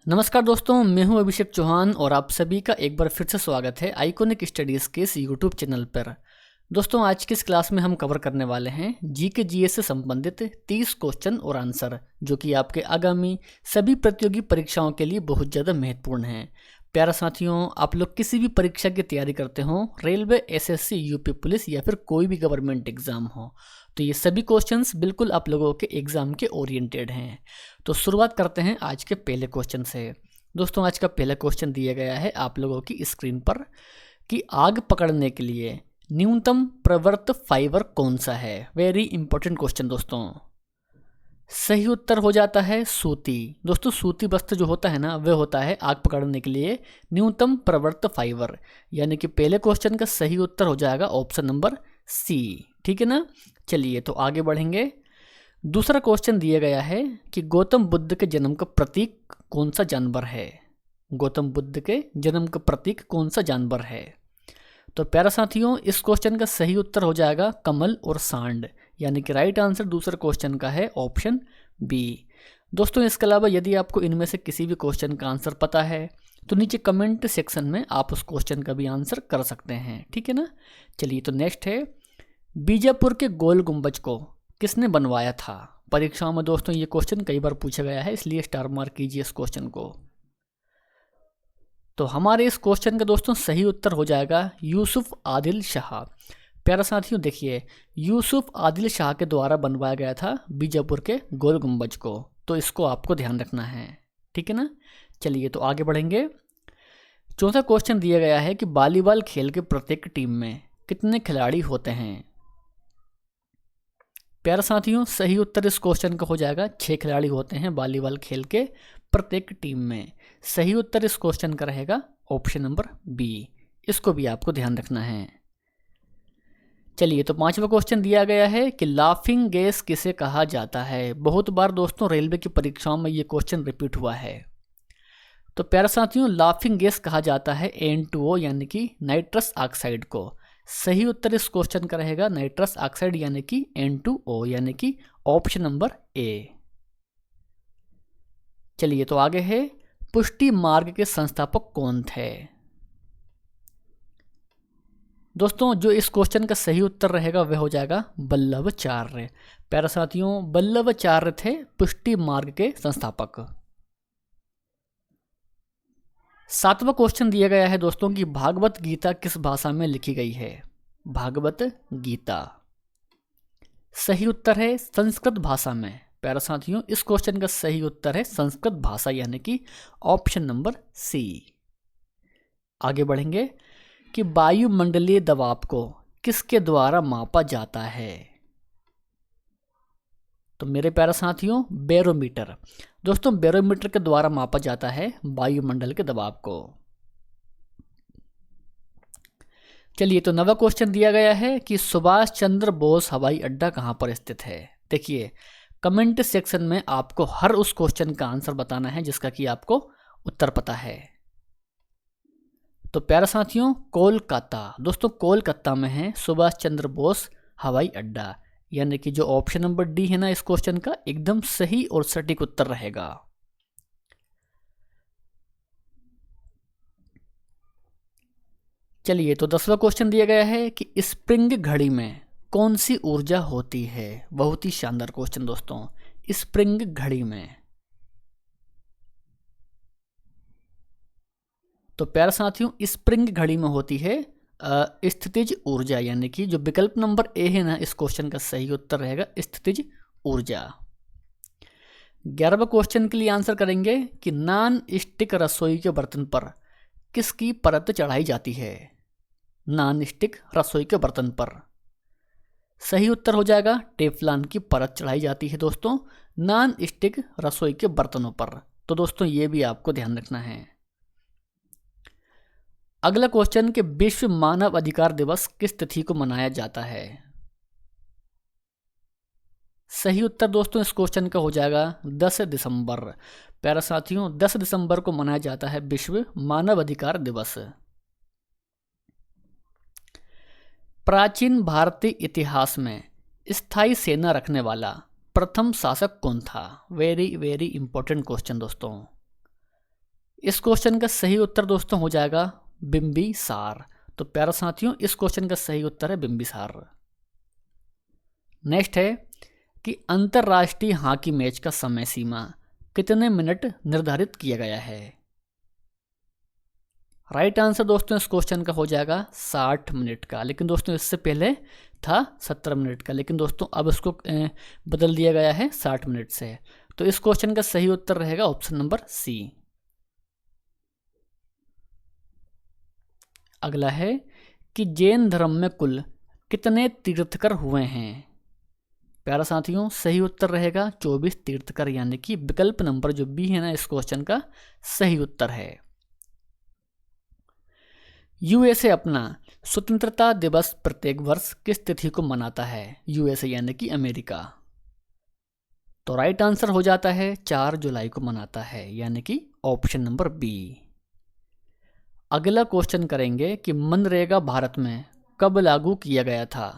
नमस्कार दोस्तों, मैं हूं अभिषेक चौहान और आप सभी का एक बार फिर से स्वागत है आइकॉनिक स्टडीज़ के इस यूट्यूब चैनल पर। दोस्तों, आज की इस क्लास में हम कवर करने वाले हैं जीके जीएस से संबंधित 30 क्वेश्चन और आंसर, जो कि आपके आगामी सभी प्रतियोगी परीक्षाओं के लिए बहुत ज़्यादा महत्वपूर्ण हैं। प्यारा साथियों, आप लोग किसी भी परीक्षा की तैयारी करते हो, रेलवे, एसएससी, यूपी पुलिस या फिर कोई भी गवर्नमेंट एग्जाम हो, तो ये सभी क्वेश्चंस बिल्कुल आप लोगों के एग्जाम के ओरिएंटेड हैं। तो शुरुआत करते हैं आज के पहले क्वेश्चन से। दोस्तों, आज का पहला क्वेश्चन दिया गया है आप लोगों की स्क्रीन पर कि आग पकड़ने के लिए न्यूनतम प्रवृत्त फाइबर कौन सा है। वेरी इंपॉर्टेंट क्वेश्चन दोस्तों। सही उत्तर हो जाता है सूती। दोस्तों, सूती वस्त्र जो होता है ना, वह होता है आग पकड़ने के लिए न्यूनतम प्रवृत्त फाइबर, यानी कि पहले क्वेश्चन का सही उत्तर हो जाएगा ऑप्शन नंबर सी। ठीक है ना। चलिए तो आगे बढ़ेंगे। दूसरा क्वेश्चन दिया गया है कि गौतम बुद्ध के जन्म का प्रतीक कौन सा जानवर है। गौतम बुद्ध के जन्म का प्रतीक कौन सा जानवर है। तो प्यारा साथियों, इस क्वेश्चन का सही उत्तर हो जाएगा कमल और सांड, यानी कि राइट आंसर दूसरे क्वेश्चन का है ऑप्शन बी। दोस्तों, इसके अलावा यदि आपको इनमें से किसी भी क्वेश्चन का आंसर पता है तो नीचे कमेंट सेक्शन में आप उस क्वेश्चन का भी आंसर कर सकते हैं। ठीक है ना। चलिए तो नेक्स्ट है, बीजापुर के गोल गुंबज को किसने बनवाया था। परीक्षाओं में दोस्तों ये क्वेश्चन कई बार पूछा गया है, इसलिए स्टार मार्क कीजिए इस क्वेश्चन को। तो हमारे इस क्वेश्चन का दोस्तों सही उत्तर हो जाएगा यूसुफ आदिल शाह। प्यारा साथियों, देखिए, यूसुफ आदिल शाह के द्वारा बनवाया गया था बीजापुर के गोल गुंबज को, तो इसको आपको ध्यान रखना है। ठीक है ना। चलिए तो आगे बढ़ेंगे। चौथा क्वेश्चन दिया गया है कि वॉलीबॉल खेल के प्रत्येक टीम में कितने खिलाड़ी होते हैं। प्यारा साथियों, सही उत्तर इस क्वेश्चन का हो जाएगा 6 खिलाड़ी होते हैं वॉलीबॉल खेल के प्रत्येक टीम में। सही उत्तर इस क्वेश्चन का रहेगा ऑप्शन नंबर बी। इसको भी आपको ध्यान रखना है। चलिए तो पांचवा क्वेश्चन दिया गया है कि लाफिंग गैस किसे कहा जाता है। बहुत बार दोस्तों रेलवे की परीक्षाओं में ये क्वेश्चन रिपीट हुआ है। तो प्यारा साथियों, लाफिंग गैस कहा जाता है N2O, यानी कि नाइट्रस ऑक्साइड को। सही उत्तर इस क्वेश्चन का रहेगा नाइट्रस ऑक्साइड, यानी कि N2O, यानी कि ऑप्शन नंबर ए। चलिए तो आगे है, पुष्टि मार्ग के संस्थापक कौन थे। दोस्तों, जो इस क्वेश्चन का सही उत्तर रहेगा वह हो जाएगा वल्लभाचार्य। प्यारे साथियों, वल्लभाचार्य थे पुष्टि मार्ग के संस्थापक। सातवां क्वेश्चन दिया गया है दोस्तों कि भागवत गीता किस भाषा में लिखी गई है। भागवत गीता सही उत्तर है संस्कृत भाषा में। प्यारे साथियों, इस क्वेश्चन का सही उत्तर है संस्कृत भाषा, यानी कि ऑप्शन नंबर सी। आगे बढ़ेंगे कि वायुमंडलीय दबाव को किसके द्वारा मापा जाता है। तो मेरे प्यारे साथियों, बैरोमीटर। दोस्तों, बैरोमीटर के द्वारा मापा जाता है वायुमंडल के दबाव को। चलिए तो नवा क्वेश्चन दिया गया है कि सुभाष चंद्र बोस हवाई अड्डा कहाँ पर स्थित है। देखिए, कमेंट सेक्शन में आपको हर उस क्वेश्चन का आंसर बताना है जिसका कि आपको उत्तर पता है। तो प्यारे साथियों, कोलकाता। दोस्तों, कोलकाता में है सुभाष चंद्र बोस हवाई अड्डा, यानी कि जो ऑप्शन नंबर डी है ना इस क्वेश्चन का एकदम सही और सटीक उत्तर रहेगा। चलिए तो 10वां क्वेश्चन दिया गया है कि स्प्रिंग घड़ी में कौन सी ऊर्जा होती है। बहुत ही शानदार क्वेश्चन दोस्तों। स्प्रिंग घड़ी में, तो प्यारे साथियों, स्प्रिंग घड़ी में होती है स्थितिज ऊर्जा, यानी कि जो विकल्प नंबर ए है ना इस क्वेश्चन का सही उत्तर रहेगा स्थितिज ऊर्जा। 11वें क्वेश्चन के लिए आंसर करेंगे कि नॉन स्टिक रसोई के बर्तन पर किसकी परत चढ़ाई जाती है। नॉन स्टिक रसोई के बर्तन पर सही उत्तर हो जाएगा टेफ्लॉन की परत चढ़ाई जाती है दोस्तों नॉन स्टिक रसोई के बर्तनों पर। तो दोस्तों ये भी आपको ध्यान रखना है। अगला क्वेश्चन कि विश्व मानव अधिकार दिवस किस तिथि को मनाया जाता है। सही उत्तर दोस्तों इस क्वेश्चन का हो जाएगा 10 दिसंबर। प्यारे साथियों, 10 दिसंबर को मनाया जाता है विश्व मानव अधिकार दिवस। प्राचीन भारतीय इतिहास में स्थायी सेना रखने वाला प्रथम शासक कौन था। वेरी वेरी इंपॉर्टेंट क्वेश्चन दोस्तों। इस क्वेश्चन का सही उत्तर दोस्तों हो जाएगा बिंबिसार। तो प्यारे साथियों, इस क्वेश्चन का सही उत्तर है बिंबिसार। नेक्स्ट है कि अंतरराष्ट्रीय हॉकी मैच का समय सीमा कितने मिनट निर्धारित किया गया है। राइट आंसर दोस्तों इस क्वेश्चन का हो जाएगा 60 मिनट का, लेकिन दोस्तों इससे पहले था 70 मिनट का, लेकिन दोस्तों अब इसको बदल दिया गया है 60 मिनट से। तो इस क्वेश्चन का सही उत्तर रहेगा ऑप्शन नंबर सी। अगला है कि जैन धर्म में कुल कितने तीर्थकर हुए हैं। प्यारा साथियों, सही उत्तर रहेगा 24 तीर्थकर, यानी कि विकल्प नंबर जो बी है ना इस क्वेश्चन का सही उत्तर है। यूएसए अपना स्वतंत्रता दिवस प्रत्येक वर्ष किस तिथि को मनाता है। यूएसए यानी कि अमेरिका। तो राइट आंसर हो जाता है 4 जुलाई को मनाता है, यानी कि ऑप्शन नंबर बी। अगला क्वेश्चन करेंगे कि मनरेगा भारत में कब लागू किया गया था।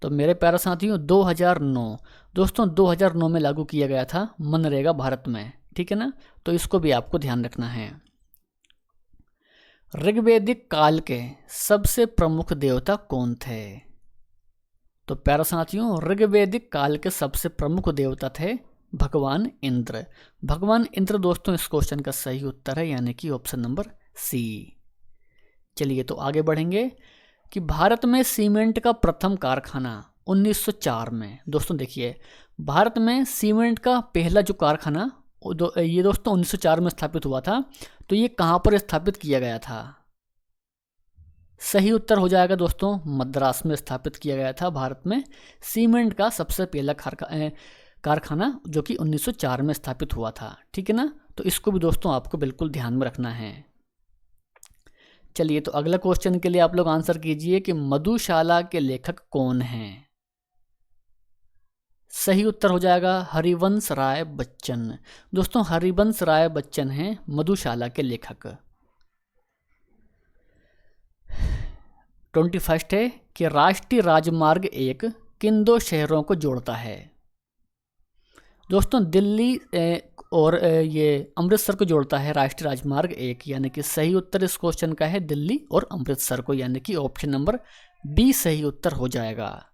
तो मेरे प्यारे साथियों 2009 दोस्तों 2009 में लागू किया गया था मनरेगा भारत में, ठीक है ना। तो इसको भी आपको ध्यान रखना है। ऋग्वैदिक काल के सबसे प्रमुख देवता कौन थे। तो प्यारे साथियों ऋग्वैदिक काल के सबसे प्रमुख देवता थे भगवान इंद्र। भगवान इंद्र दोस्तों इस क्वेश्चन का सही उत्तर है, यानी कि ऑप्शन नंबर सी। चलिए तो आगे बढ़ेंगे कि भारत में सीमेंट का प्रथम कारखाना 1904 में। दोस्तों देखिए, भारत में सीमेंट का पहला जो कारखाना ये दोस्तों 1904 में स्थापित हुआ था। तो ये कहाँ पर स्थापित किया गया था। सही उत्तर हो जाएगा दोस्तों मद्रास में स्थापित किया गया था भारत में सीमेंट का सबसे पहला कारखाना, जो कि 1904 में स्थापित हुआ था, ठीक है ना। तो इसको भी दोस्तों आपको बिल्कुल ध्यान में रखना है। चलिए तो अगला क्वेश्चन के लिए आप लोग आंसर कीजिए कि मधुशाला के लेखक कौन हैं। सही उत्तर हो जाएगा हरिवंश राय बच्चन। दोस्तों हरिवंश राय बच्चन हैं मधुशाला के लेखक। 21 है कि राष्ट्रीय राजमार्ग एक किन दो शहरों को जोड़ता है। दोस्तों दिल्ली और ये अमृतसर को जोड़ता है राष्ट्रीय राजमार्ग एक, यानी कि सही उत्तर इस क्वेश्चन का है दिल्ली और अमृतसर को, यानी कि ऑप्शन नंबर बी सही उत्तर हो जाएगा।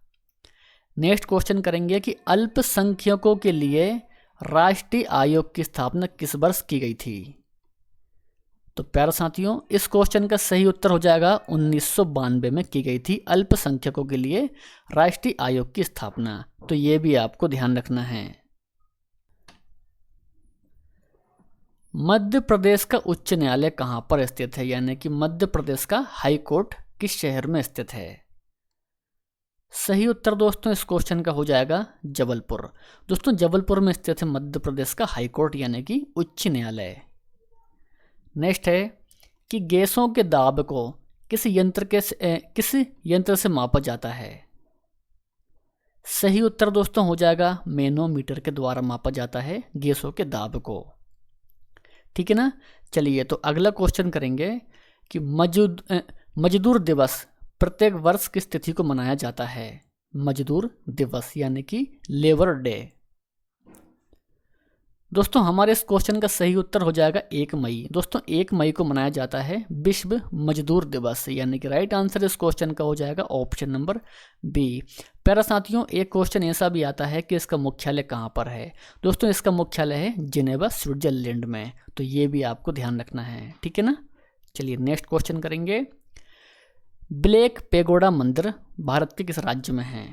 नेक्स्ट क्वेश्चन करेंगे कि अल्पसंख्यकों के लिए राष्ट्रीय आयोग की स्थापना किस वर्ष की गई थी। तो प्यारे साथियों इस क्वेश्चन का सही उत्तर हो जाएगा 1992 में की गई थी अल्पसंख्यकों के लिए राष्ट्रीय आयोग की स्थापना। तो ये भी आपको ध्यान रखना है। मध्य प्रदेश का उच्च न्यायालय कहाँ पर स्थित है, यानी कि मध्य प्रदेश का हाई कोर्ट किस शहर में स्थित है। सही उत्तर दोस्तों इस क्वेश्चन का हो जाएगा जबलपुर। दोस्तों जबलपुर में स्थित है मध्य प्रदेश का हाई कोर्ट, यानी कि उच्च न्यायालय। नेक्स्ट है कि गैसों के दाब को किस यंत्र से मापा जाता है। सही उत्तर दोस्तों हो जाएगा मैनोमीटर के द्वारा मापा जाता है गैसों के दाब को, ठीक है ना। चलिए तो अगला क्वेश्चन करेंगे कि मजदूर दिवस प्रत्येक वर्ष किस तिथि को मनाया जाता है। मजदूर दिवस यानी कि लेबर डे। दोस्तों हमारे इस क्वेश्चन का सही उत्तर हो जाएगा 1 मई। दोस्तों 1 मई को मनाया जाता है विश्व मजदूर दिवस, यानी कि राइट आंसर इस क्वेश्चन का हो जाएगा ऑप्शन नंबर बी। प्यारा साथियों एक क्वेश्चन ऐसा भी आता है कि इसका मुख्यालय कहाँ पर है। दोस्तों इसका मुख्यालय है जिनेवा स्विट्जरलैंड में। तो ये भी आपको ध्यान रखना है, ठीक है ना। चलिए नेक्स्ट क्वेश्चन करेंगे। ब्लैक पेगोडा मंदिर भारत के किस राज्य में है।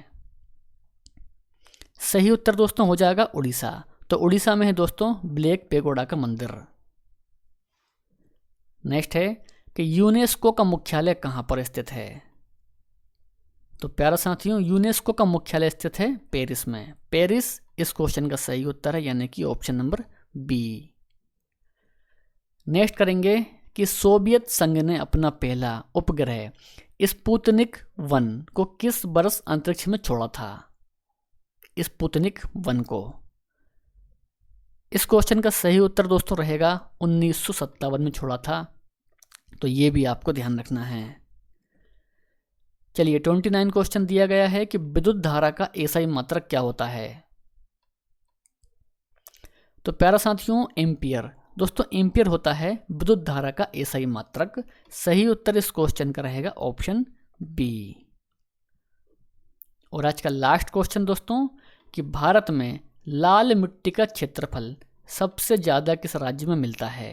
सही उत्तर दोस्तों हो जाएगा उड़ीसा। तो उड़ीसा में है दोस्तों ब्लैक पेगोडा का मंदिर। नेक्स्ट है कि यूनेस्को का मुख्यालय कहाँ पर स्थित है। तो प्यारा साथियों यूनेस्को का मुख्यालय स्थित है पेरिस में। पेरिस इस क्वेश्चन का सही उत्तर है, यानी कि ऑप्शन नंबर बी। नेक्स्ट करेंगे कि सोवियत संघ ने अपना पहला उपग्रह स्पुतनिक 1 को किस वर्ष अंतरिक्ष में छोड़ा था। स्पुतनिक 1 को। इस क्वेश्चन का सही उत्तर दोस्तों रहेगा 1957 में छोड़ा था। तो ये भी आपको ध्यान रखना है। चलिए 29 क्वेश्चन दिया गया है कि विद्युत धारा का एसआई मात्रक क्या होता है। तो प्यारा साथियों एम्पियर। दोस्तों एम्पियर होता है विद्युत धारा का एसआई मात्रक। सही उत्तर इस क्वेश्चन का रहेगा ऑप्शन बी। और आज का लास्ट क्वेश्चन दोस्तों कि भारत में लाल मिट्टी का क्षेत्रफल सबसे ज़्यादा किस राज्य में मिलता है।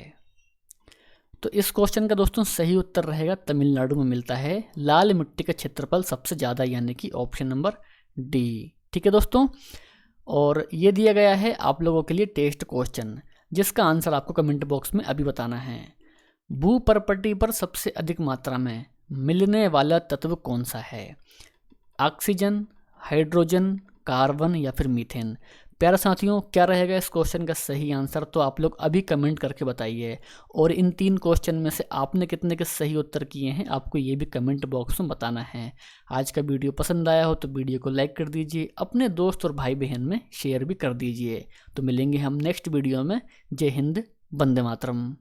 तो इस क्वेश्चन का दोस्तों सही उत्तर रहेगा तमिलनाडु में मिलता है लाल मिट्टी का क्षेत्रफल सबसे ज़्यादा, यानी कि ऑप्शन नंबर डी। ठीक है दोस्तों, और ये दिया गया है आप लोगों के लिए टेस्ट क्वेश्चन, जिसका आंसर आपको कमेंट बॉक्स में अभी बताना है। भूपर्पटी पर सबसे अधिक मात्रा में मिलने वाला तत्व कौन सा है। ऑक्सीजन, हाइड्रोजन, कार्बन या फिर मीथेन। प्यारे साथियों, क्या रहेगा इस क्वेश्चन का सही आंसर, तो आप लोग अभी कमेंट करके बताइए। और इन 3 क्वेश्चन में से आपने कितने के सही उत्तर किए हैं आपको ये भी कमेंट बॉक्स में बताना है। आज का वीडियो पसंद आया हो तो वीडियो को लाइक कर दीजिए, अपने दोस्त और भाई बहन में शेयर भी कर दीजिए। तो मिलेंगे हम नेक्स्ट वीडियो में। जय हिंद, वंदे मातरम।